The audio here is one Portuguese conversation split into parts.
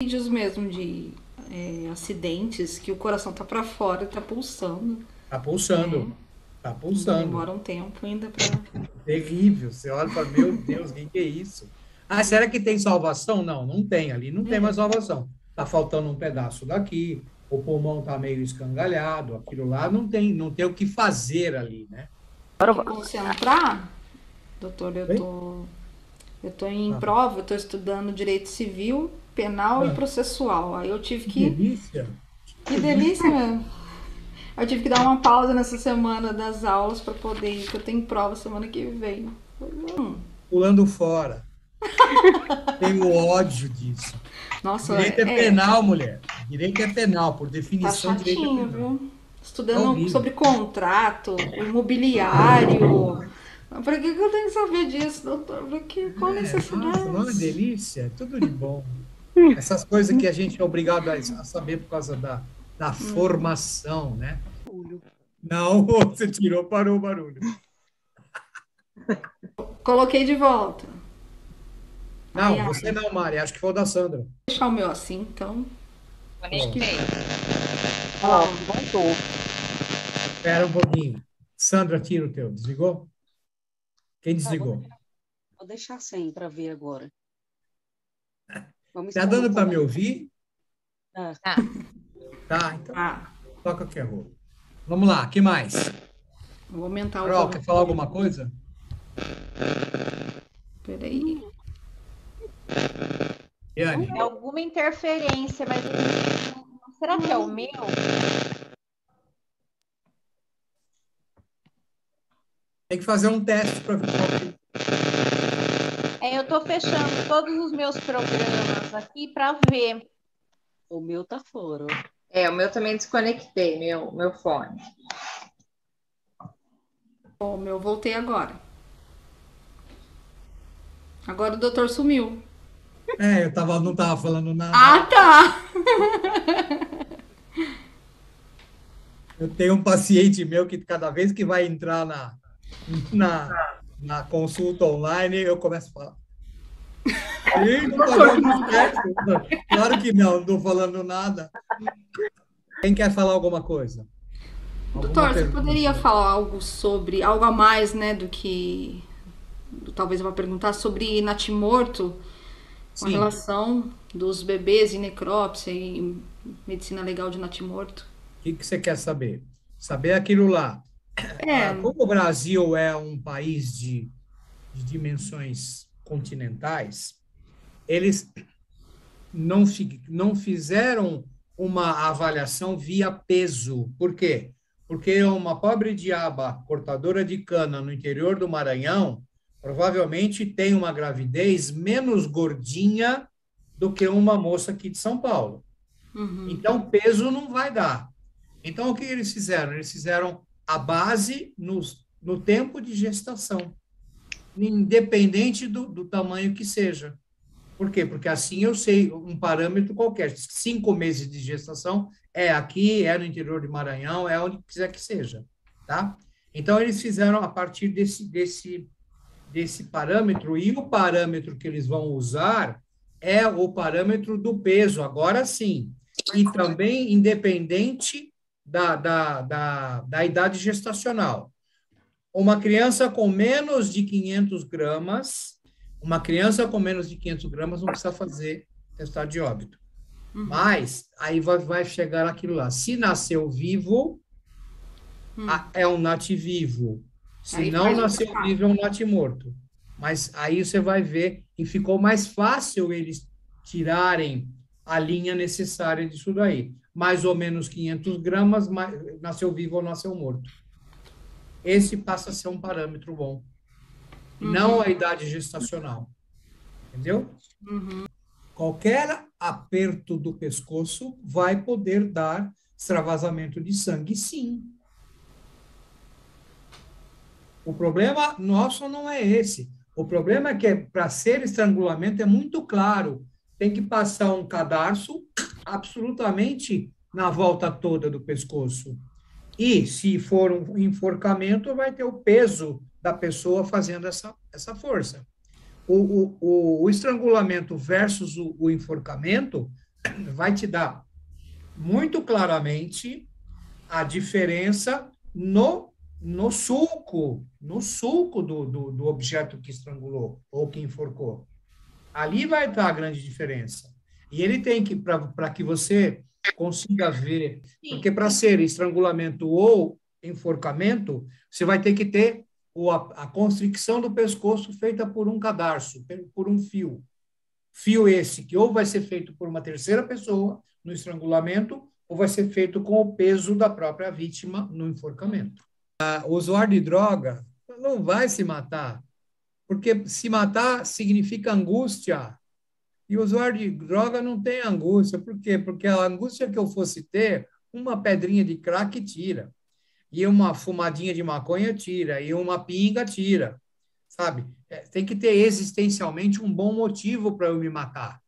vídeos mesmo de acidentes que o coração tá pra fora, tá pulsando, Tá né? pulsando, tá pulsando. Demora um tempo ainda pra. Terrível. Você olha e fala, meu Deus, o que que é isso? Ah, será que tem salvação? Não, não tem ali, não tem mais É. salvação. Tá faltando um pedaço daqui, o pulmão tá meio escangalhado, aquilo lá não tem o que fazer ali, né? Que concentrar, doutor, Oi? eu tô em Ah, prova, eu tô estudando direito civil, penal e ah, processual. Aí eu tive que que. delícia, que Que delícia. delícia mesmo! Eu tive que dar uma pausa nessa semana das aulas pra poder ir, porque eu tenho prova semana que vem. Pulando fora. Tenho ódio disso. Nossa, Direito é penal, mulher. Direito é penal, por tá definição, direito é chatinho, penal. viu? É Estudando horrível. sobre contrato, o imobiliário. Pra que eu tenho que saber disso, doutor? Qual a Nossa, não é uma necessidade? delícia? É tudo de bom. Essas coisas que a gente é obrigado a saber por causa da formação, né? Não, você tirou, parou o barulho. Coloquei de volta. Ai, Não, ai. você não, Mari, acho que foi o da Sandra. Vou deixar o meu assim, então. Acho que Pronto. ó, Pronto, voltou. Espera um pouquinho. Sandra, tira o teu. Desligou? Quem Tá, desligou? vou deixar sem para ver agora. Vamos Tá esperar um dando para me pouco. ouvir? Ah, Tá, então ah, toca que é rolo. Vamos lá, que mais? vou aumentar o Carol, volume. quer falar alguma coisa? Peraí. Yane, É alguma interferência, mas será que é o meu? tem que fazer um teste para ver. Eu tô fechando todos os meus programas aqui para ver. o meu tá fora. O meu também desconectei, meu fone. Ó, o meu voltei agora. Agora o doutor sumiu. Não tava falando nada. Ah, tá! Eu tenho um paciente meu que cada vez que vai entrar na, na consulta online, eu começo a falar. Ih, não está dando certo. Claro que não estou falando nada. Quem quer falar alguma coisa? Alguma Doutor, você poderia pergunta? falar algo sobre, algo a mais, né, do que talvez eu vá perguntar sobre natimorto com a Sim. relação dos bebês e necrópsia e medicina legal de natimorto? O que você quer saber? Saber aquilo lá. É, Como o Brasil é um país de dimensões continentais, eles não fizeram uma avaliação via peso. Por quê? Porque uma pobre diaba cortadora de cana no interior do Maranhão provavelmente tem uma gravidez menos gordinha do que uma moça aqui de São Paulo. Então, peso não vai dar. Então, o que eles fizeram? Eles fizeram a base no tempo de gestação, independente do tamanho que seja. Por quê? Porque assim eu sei um parâmetro qualquer. 5 meses de gestação é aqui, é no interior de Maranhão, é onde quiser que seja, tá? Então, eles fizeram a partir desse parâmetro, e o parâmetro que eles vão usar é o parâmetro do peso, agora sim. E também independente da idade gestacional. Uma criança com menos de 500 gramas, uma criança com menos de 500 gramas não precisa fazer testado de óbito. Mas aí vai chegar aquilo lá. Se nasceu vivo, é um nativivo. Se aí não faz o nasceu testado. vivo, é um natimorto. Mas aí você vai ver, e ficou mais fácil eles tirarem a linha necessária disso daí. Mais ou menos 500 gramas, nasceu vivo ou nasceu morto. Esse passa a ser um parâmetro bom. E não a idade gestacional. Entendeu? Qualquer aperto do pescoço vai poder dar extravasamento de sangue, sim. O problema nosso não é esse. O problema é que para ser estrangulamento é muito claro. Tem que passar um cadarço absolutamente na volta toda do pescoço. E se for um enforcamento, vai ter o peso da pessoa fazendo essa força. O estrangulamento versus o enforcamento vai te dar muito claramente a diferença no sulco, do objeto que estrangulou ou que enforcou. Ali vai estar a grande diferença. E ele tem que, para que você consiga ver, porque para ser estrangulamento ou enforcamento, você vai ter que ter a constricção do pescoço feita por um cadarço, por um fio. Fio esse que ou vai ser feito por uma terceira pessoa no estrangulamento, ou vai ser feito com o peso da própria vítima no enforcamento. O usuário de droga não vai se matar, porque se matar significa angústia. E o usuário de droga não tem angústia. Por quê? Porque a angústia que eu fosse ter, uma pedrinha de crack tira, e uma fumadinha de maconha tira, e uma pinga tira, sabe? Tem que ter existencialmente um bom motivo para eu me matar.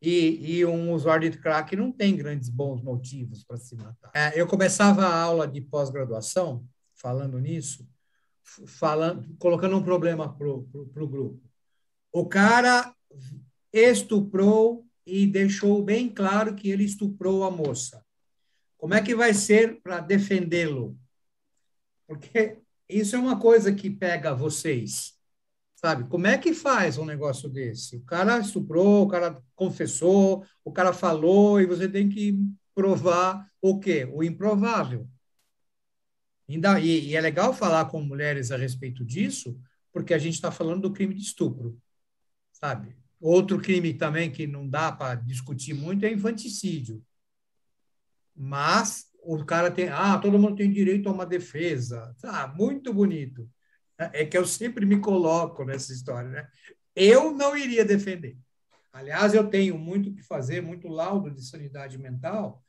E um usuário de crack não tem grandes bons motivos para se matar. Eu começava a aula de pós-graduação falando nisso, colocando um problema para o grupo. O cara estuprou e deixou bem claro que ele estuprou a moça. Como é que vai ser para defendê-lo? Porque isso é uma coisa que pega vocês, sabe? Como é que faz um negócio desse? O cara estuprou, o cara confessou, o cara falou, e você tem que provar o quê? O improvável. E é legal falar com mulheres a respeito disso, porque a gente está falando do crime de estupro, sabe? Outro crime também que não dá para discutir muito é infanticídio. Mas o cara tem... todo mundo tem direito a uma defesa. Muito bonito. É que eu sempre me coloco nessa história, né? Eu não iria defender. Aliás, eu tenho muito o que fazer, muito laudo de sanidade mental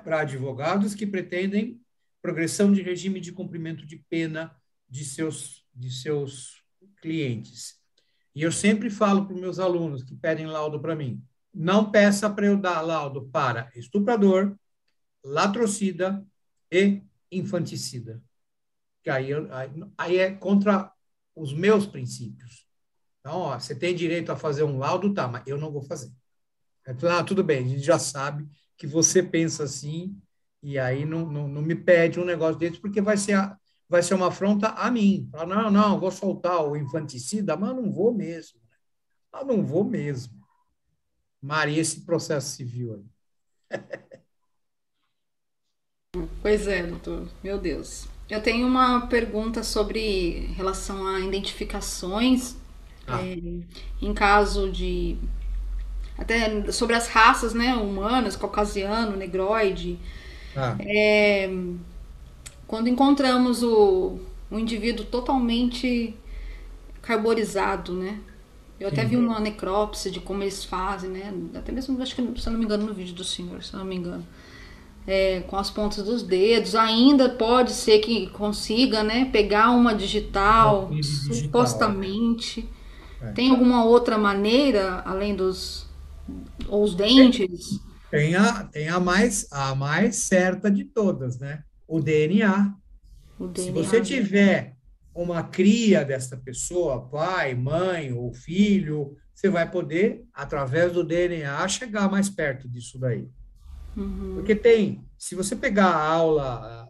para advogados que pretendem progressão de regime de cumprimento de pena de seus clientes. E eu sempre falo para os meus alunos que pedem laudo para mim, não peça para eu dar laudo para estuprador, latrocida e infanticida. Que aí é contra os meus princípios. Então, você tem direito a fazer um laudo, tá, mas eu não vou fazer. Tudo bem, a gente já sabe que você pensa assim, e aí não me pede um negócio desse, porque vai ser uma afronta a mim. Não, vou soltar o infanticida, mas não vou mesmo. Não vou mesmo. Maria, esse processo civil aí. Pois é, doutor. Meu Deus. Eu tenho uma pergunta sobre relação a identificações, em caso de... Até sobre as raças, né, humanas, caucasiano, negroide. Quando encontramos o indivíduo totalmente carborizado, né? Eu até vi uma necrópsia de como eles fazem, né? Até mesmo, acho que, se eu não me engano, no vídeo do senhor, se eu não me engano. Com as pontas dos dedos, ainda pode ser que consiga, né, pegar uma digital, supostamente. Tem alguma outra maneira, além ou os dentes? Tem a mais certa de todas, né? O DNA. Se você tiver uma cria dessa pessoa, pai, mãe ou filho, você vai poder, através do DNA, chegar mais perto disso daí. Porque se você pegar a aula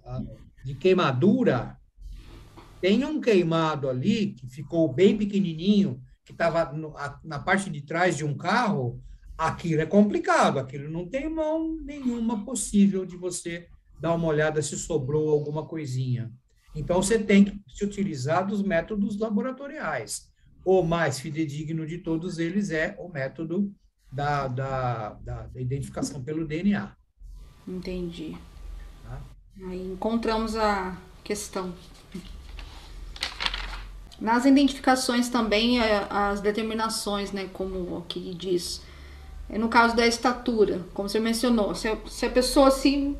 de queimadura, tem um queimado ali que ficou bem pequenininho, que estava na parte de trás de um carro. Aquilo é complicado, aquilo não tem mão nenhuma possível de você dar uma olhada se sobrou alguma coisinha. Então, você tem que se utilizar dos métodos laboratoriais. O mais fidedigno de todos eles é o método da identificação pelo DNA. Entendi. Aí encontramos a questão. Nas identificações também, as determinações, né, como aqui diz, no caso da estatura, como você mencionou, se a pessoa se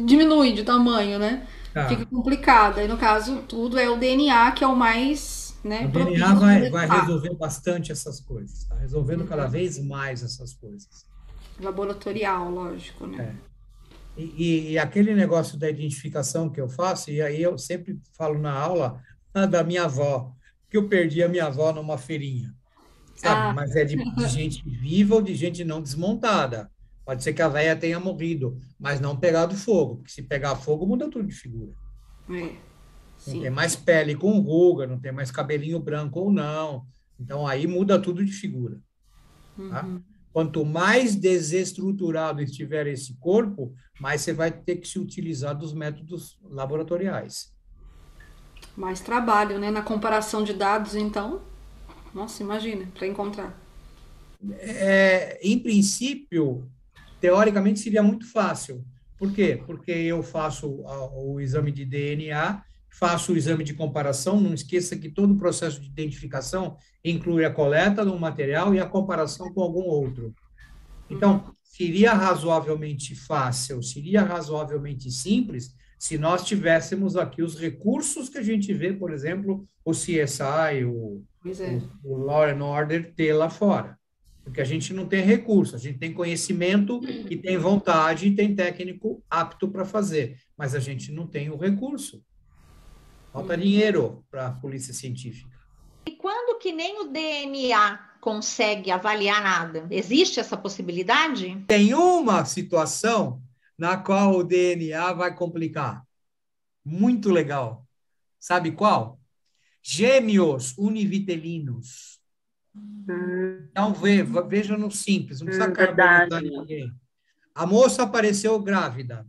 diminui de tamanho, né, fica complicado. Aí, no caso, tudo é o DNA, que é o mais, né, o DNA vai resolver bastante essas coisas, está resolvendo cada vez mais essas coisas. Laboratorial, lógico, né? E aquele negócio da identificação que eu faço, e aí eu sempre falo na aula da minha avó, que eu perdi a minha avó numa feirinha, sabe? Mas é de gente viva ou de gente não desmontada. Pode ser que a véia tenha morrido, mas não pegado fogo, porque se pegar fogo, muda tudo de figura. É, Não tem sim. mais pele com ruga, não tem mais cabelinho branco ou não. Então, aí muda tudo de figura. Tá? Quanto mais desestruturado estiver esse corpo, mais você vai ter que se utilizar dos métodos laboratoriais. Mais trabalho, né? Na comparação de dados, então. Nossa, imagina, para encontrar. Em princípio, teoricamente seria muito fácil. Por quê? Porque eu faço o exame de DNA, faço o exame de comparação, não esqueça que todo o processo de identificação inclui a coleta do material e a comparação com algum outro. Então, seria razoavelmente fácil, seria razoavelmente simples se nós tivéssemos aqui os recursos que a gente vê, por exemplo, o CSI, Pois é. o Law and Order ter lá fora. Porque a gente não tem recurso, a gente tem conhecimento e tem vontade e tem técnico apto para fazer, mas a gente não tem o recurso. Falta dinheiro para a polícia científica. E quando que nem o DNA consegue avaliar nada? Existe essa possibilidade? Tem uma situação na qual o DNA vai complicar. Muito legal. Sabe qual? Gêmeos univitelinos. Então, veja no simples, não precisa carbonizar Verdade. ninguém. A moça apareceu grávida.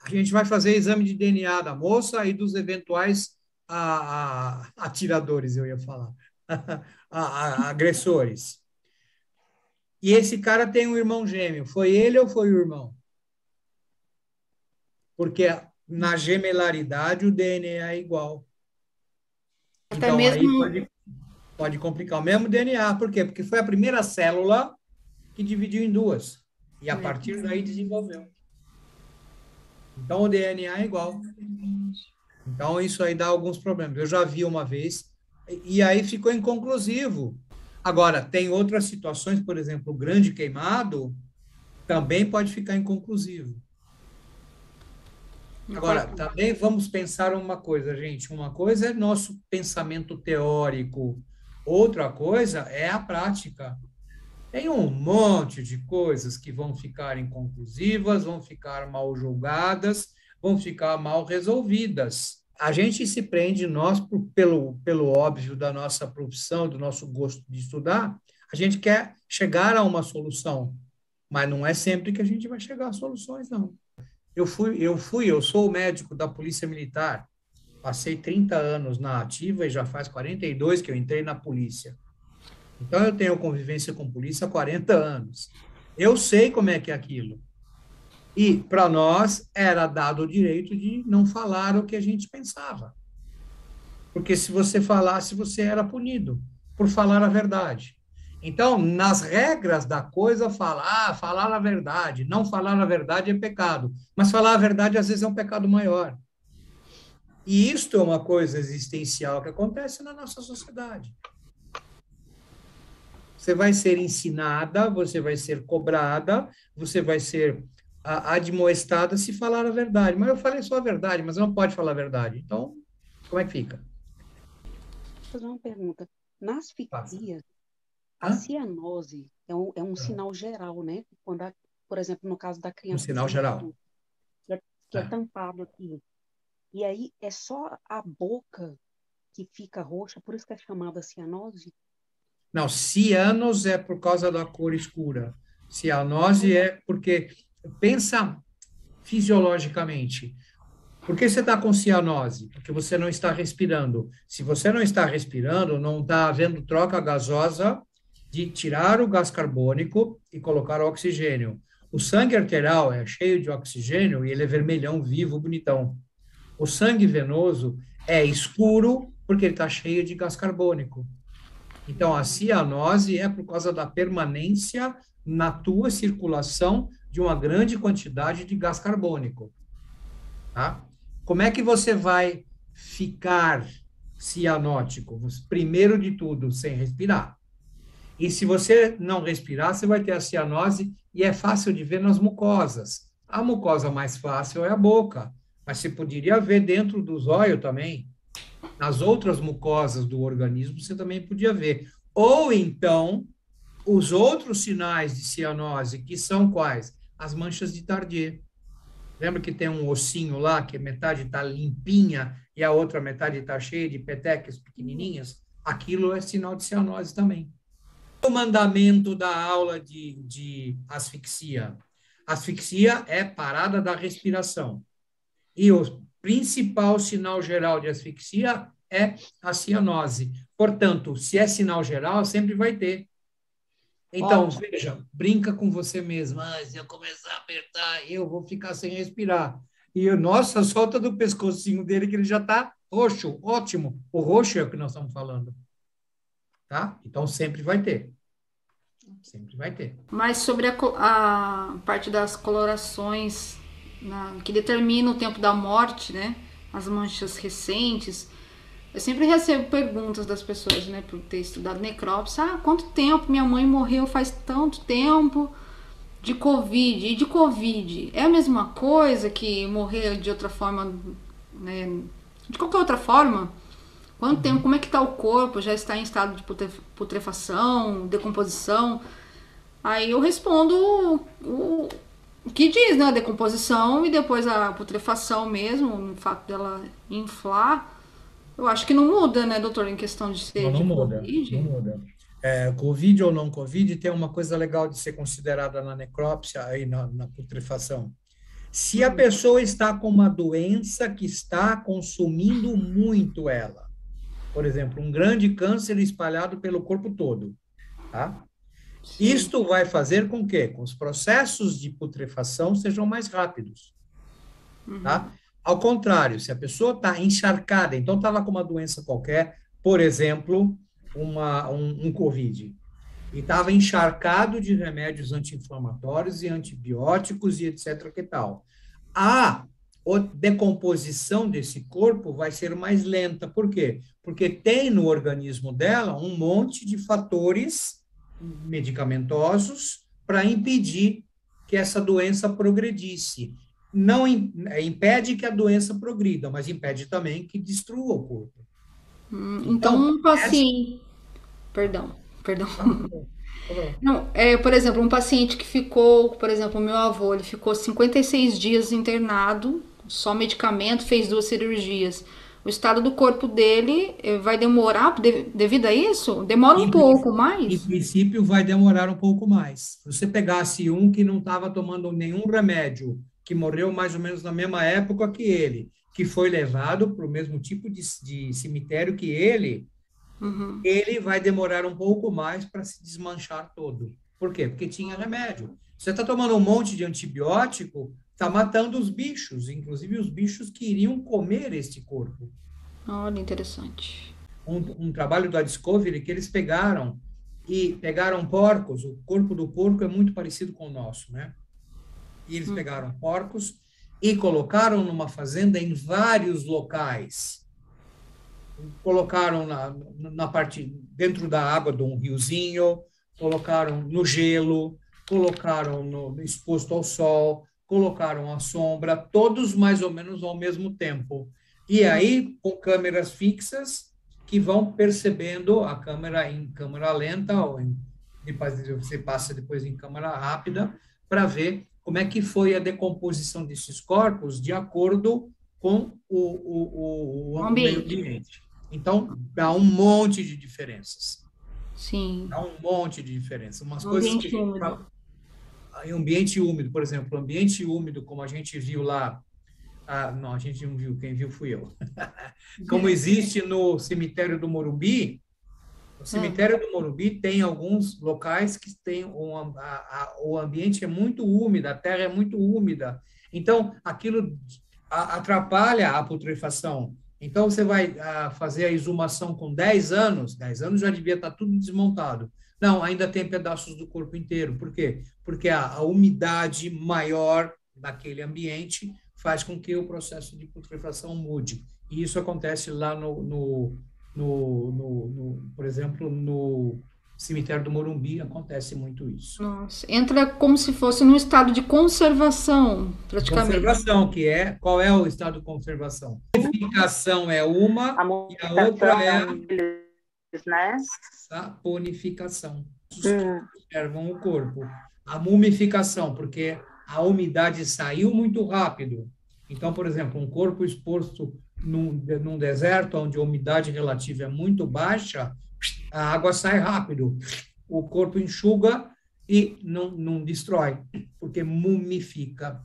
A gente vai fazer exame de DNA da moça e dos eventuais atiradores, eu ia falar, agressores. E esse cara tem um irmão gêmeo. Foi ele ou foi o irmão? Porque na gemelaridade o DNA é igual. Até Então, aí mesmo. pode complicar o mesmo DNA. Por quê? Porque foi a primeira célula que dividiu em duas. E a partir daí desenvolveu. Então, o DNA é igual. Então, isso aí dá alguns problemas. Eu já vi uma vez, e aí ficou inconclusivo. Agora, tem outras situações, por exemplo, o grande queimado também pode ficar inconclusivo. Agora, também vamos pensar uma coisa, gente. Uma coisa é nosso pensamento teórico, outra coisa é a prática. Tem um monte de coisas que vão ficar inconclusivas, vão ficar mal julgadas, vão ficar mal resolvidas. A gente se prende, nós, pelo óbvio da nossa profissão, do nosso gosto de estudar, a gente quer chegar a uma solução, mas não é sempre que a gente vai chegar a soluções, não. Eu sou médico da Polícia Militar, passei 30 anos na ativa e já faz 42 que eu entrei na polícia. Então, eu tenho convivência com polícia há 40 anos. Eu sei como é que é aquilo. E, para nós, era dado o direito de não falar o que a gente pensava. Porque se você falasse, você era punido por falar a verdade. Então, nas regras da coisa, falar a verdade. Não falar a verdade é pecado. Mas falar a verdade, às vezes, é um pecado maior. E isto é uma coisa existencial que acontece na nossa sociedade. Você vai ser ensinada, você vai ser cobrada, você vai ser admoestada se falar a verdade. Mas eu falei só a verdade, mas não pode falar a verdade. Então, como é que fica? Vou fazer uma pergunta. Nas fictícias, a Hã? cianose é um sinal geral, né? Quando, por exemplo, no caso da criança sinal geral. que é tampado aqui. E aí é só a boca que fica roxa, por isso que é chamada cianose? Não, cianos é por causa da cor escura. Cianose é porque, pensa fisiologicamente, por que você está com cianose? Porque você não está respirando. Se você não está respirando, não está havendo troca gasosa de tirar o gás carbônico e colocar o oxigênio. O sangue arterial é cheio de oxigênio e ele é vermelhão, vivo, bonitão. O sangue venoso é escuro porque ele está cheio de gás carbônico. Então, a cianose é por causa da permanência na tua circulação de uma grande quantidade de gás carbônico. Tá? Como é que você vai ficar cianótico? Primeiro de tudo, sem respirar. E se você não respirar, você vai ter a cianose e é fácil de ver nas mucosas. A mucosa mais fácil é a boca, mas você poderia ver dentro do zóio também. Nas outras mucosas do organismo, você também podia ver. Ou então, os outros sinais de cianose, que são quais? As manchas de Tardieu. Lembra que tem um ossinho lá, que metade está limpinha e a outra metade está cheia de petecas pequenininhas? Aquilo é sinal de cianose também. O mandamento da aula de asfixia. Asfixia é parada da respiração. E o principal sinal geral de asfixia é a cianose. Portanto, se é sinal geral, sempre vai ter. Então, Ótimo. veja, brinca com você mesmo. Se eu começar a apertar, eu vou ficar sem respirar. E, nossa, solta do pescocinho dele que ele já está roxo. Ótimo. O roxo é o que nós estamos falando. Tá? Então, sempre vai ter. Sempre vai ter. Mas sobre a parte das colorações, que determina o tempo da morte, né? As manchas recentes. Eu sempre recebo perguntas das pessoas, né? Por ter estudado necrópsia. Quanto tempo? Minha mãe morreu faz tanto tempo de Covid. E de Covid é a mesma coisa que morrer de outra forma, né? De qualquer outra forma? Quanto tempo? Como é que está o corpo? Já está em estado de putrefação, decomposição? Aí eu respondo o que diz, né? A decomposição e depois a putrefação mesmo, o fato dela inflar. Eu acho que não muda, né, doutor, em questão de ser Não de muda, Covid? não muda. Covid ou não Covid, tem uma coisa legal de ser considerada na necrópsia e na putrefação. Se a pessoa está com uma doença que está consumindo muito ela, por exemplo, um grande câncer espalhado pelo corpo todo, tá? Isto vai fazer com que os processos de putrefação sejam mais rápidos, tá? Ao contrário, se a pessoa está encharcada, então estava com uma doença qualquer, por exemplo, um Covid, e estava encharcado de remédios anti-inflamatórios e antibióticos e etc. que tal. A decomposição desse corpo vai ser mais lenta. Por quê? Porque tem no organismo dela um monte de fatores medicamentosos para impedir que essa doença progredisse. Não impede que a doença progrida, mas impede também que destrua o corpo. Então um paciente... Perdão. Não, por exemplo, um paciente que ficou, por exemplo, o meu avô, ele ficou 56 dias internado, só medicamento, fez 2 cirurgias. O estado do corpo dele vai demorar, devido a isso? Demora um pouco mais? Em princípio, vai demorar um pouco mais. Se você pegasse um que não estava tomando nenhum remédio, que morreu mais ou menos na mesma época que ele, que foi levado para o mesmo tipo de cemitério que ele, ele vai demorar um pouco mais para se desmanchar todo. Por quê? Porque tinha remédio. Você está tomando um monte de antibiótico, está matando os bichos, inclusive os bichos que iriam comer este corpo. Olha, interessante. Um trabalho da Discovery que eles pegaram porcos, o corpo do porco é muito parecido com o nosso, né? E eles pegaram porcos e colocaram numa fazenda em vários locais. Colocaram na parte dentro da água de um riozinho, colocaram no gelo, colocaram exposto ao sol, colocaram à sombra, todos mais ou menos ao mesmo tempo. E aí, com câmeras fixas, que vão percebendo a câmera em câmera lenta, ou depois você passa depois em câmera rápida, para ver como é que foi a decomposição desses corpos de acordo com o meio ambiente. Então, dá um monte de diferenças. Sim. Dá um monte de diferenças. Umas coisas que em ambiente úmido, por exemplo, ambiente úmido, como a gente viu lá, não, a gente não viu, quem viu fui eu. Como existe no cemitério do Morumbi, o cemitério do Morumbi tem alguns locais que tem o ambiente é muito úmido, a terra é muito úmida, então aquilo atrapalha a putrefação. Então você vai fazer a exumação com 10 anos já devia estar tudo desmontado. Não, ainda tem pedaços do corpo inteiro. Por quê? Porque a umidade maior daquele ambiente faz com que o processo de putrefação mude. E isso acontece lá por exemplo, no cemitério do Morumbi, acontece muito isso. Nossa, entra como se fosse num estado de conservação, praticamente. Conservação, qual é o estado de conservação? A purificação é uma, e a outra é a saponificação. conservam o corpo. A mumificação, porque a umidade saiu muito rápido. Então, por exemplo, um corpo exposto num deserto, onde a umidade relativa é muito baixa, a água sai rápido. O corpo enxuga e não destrói, porque mumifica.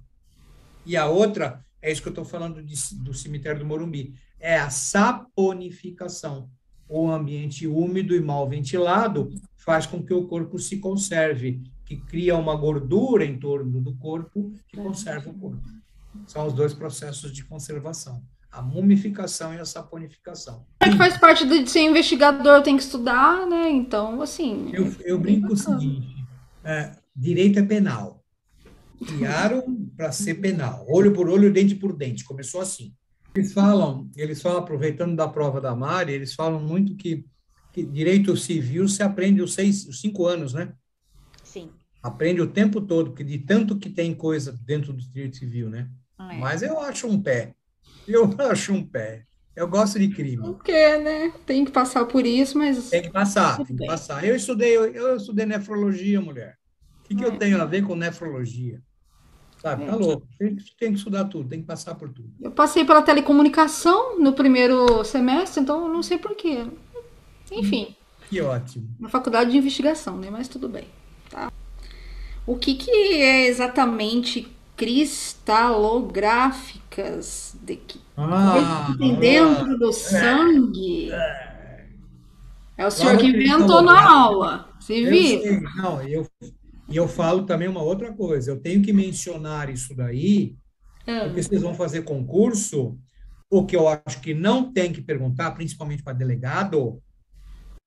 E a outra, é isso que eu estou falando do cemitério do Morumbi, é a saponificação. O ambiente úmido e mal ventilado faz com que o corpo se conserve, que cria uma gordura em torno do corpo que conserva o corpo. São os dois processos de conservação, a mumificação e a saponificação. Que faz parte de ser investigador, tem que estudar, né? Então, assim... Eu brinco o seguinte, direito é penal. Criaram para ser penal, olho por olho, dente por dente, começou assim. Eles falam, aproveitando da prova da Mari, eles falam muito que direito civil se aprende os 5 anos, né? Sim. Aprende o tempo todo, porque de tanto que tem coisa dentro do direito civil, né? Mas eu acho um pé. Eu gosto de crime. Porque, né? Tem que passar por isso, mas... Tem que passar. Eu estudei nefrologia, mulher. O que eu tenho a ver com nefrologia? Sabe, tá louco. Tem que estudar tudo, tem que passar por tudo. Eu passei pela telecomunicação no primeiro semestre, então eu não sei por quê. Enfim. Que ótimo. Na faculdade de investigação, né? Mas tudo bem. Tá. O que é exatamente cristalográficas? Tem dentro do sangue? É o senhor que inventou na aula. Se vira. Não, eu falo também uma outra coisa. Eu tenho que mencionar isso daí, porque vocês vão fazer concurso, o que eu acho que não tem que perguntar, principalmente para delegado,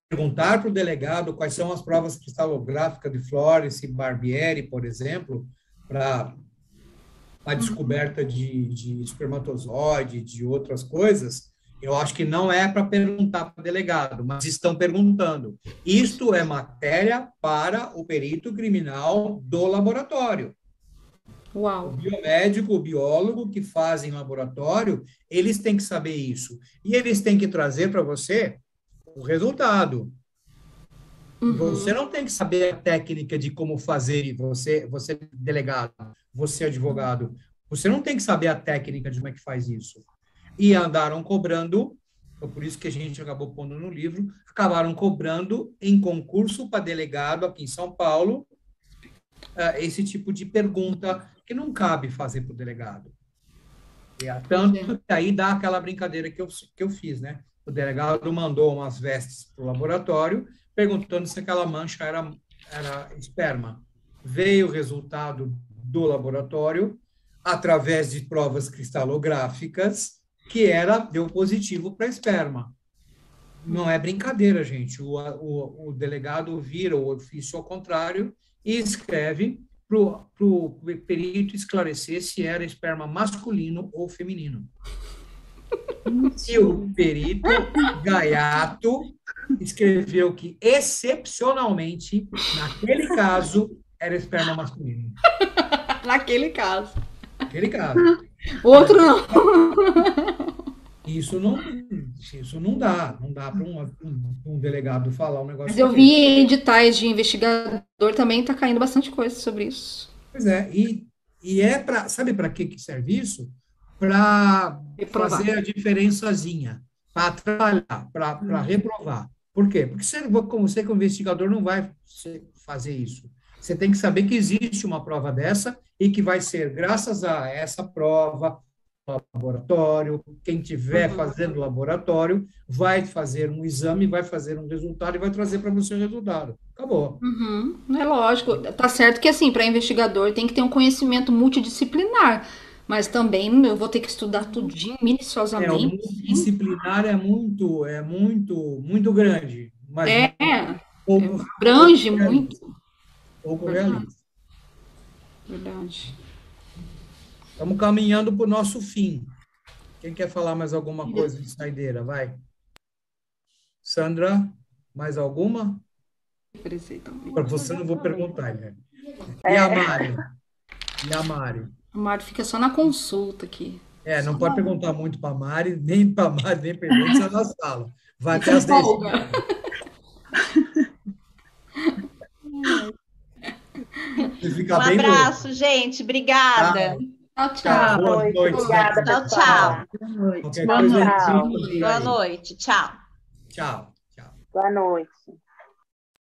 perguntar para o delegado quais são as provas cristalográficas de Florence e Barbieri, por exemplo, para a descoberta de espermatozoide, de outras coisas. Eu acho que não é para perguntar para o delegado, mas estão perguntando. Isto é matéria para o perito criminal do laboratório. Uau. O biomédico, o biólogo que fazem laboratório, eles têm que saber isso. E eles têm que trazer para você o resultado. Você não tem que saber a técnica de como fazer, você delegado, você advogado, você não tem que saber a técnica de como é que faz isso. E andaram cobrando, por isso que a gente acabou pondo no livro, acabaram cobrando em concurso para delegado aqui em São Paulo, esse tipo de pergunta que não cabe fazer para o delegado. Tanto que aí dá aquela brincadeira que eu fiz, né? O delegado mandou umas vestes para o laboratório, perguntando se aquela mancha era esperma. Veio o resultado do laboratório, através de provas cristalográficas, que deu positivo para esperma. Não é brincadeira, gente. O delegado vira o ofício ao contrário e escreve para o perito esclarecer se era esperma masculino ou feminino. E o perito gaiato escreveu que, excepcionalmente, naquele caso, era esperma masculino. Naquele caso. Naquele caso. Outro não. Isso não dá para um delegado falar um negócio. Mas eu vi em editais de investigador também, está caindo bastante coisa sobre isso. Pois é, e sabe para que serve isso? Para fazer a diferençazinha, para trabalhar, para reprovar. Por quê? Porque você, como investigador, não vai fazer isso. Você tem que saber que existe uma prova dessa e que vai ser, graças a essa prova, laboratório, quem estiver fazendo laboratório vai fazer um exame, vai fazer um resultado e vai trazer para você o resultado. Acabou. É lógico. Tá certo que, assim, para investigador tem que ter um conhecimento multidisciplinar, mas também eu vou ter que estudar tudinho, minuciosamente. O multidisciplinar é muito grande. Mas abrange muito. Pouco realista. Verdade. Estamos caminhando para o nosso fim. Quem quer falar mais alguma coisa de saideira? Vai. Sandra, mais alguma? Para você não vou perguntar, né? E a Mari? A Mari fica só na consulta aqui. Não pode perguntar muito para a Mari, nem para a Mari, nem para ele, na sala. Vai até as 10. Você fica Um bem abraço, gente. Obrigada. Tchau, Tchau. tchau. Boa noite. noite. Obrigada, Tchau, pessoal. tchau. Qualquer Boa coisa, noite. a gente fica por Boa aí. noite. Tchau. Tchau. Tchau. Boa noite.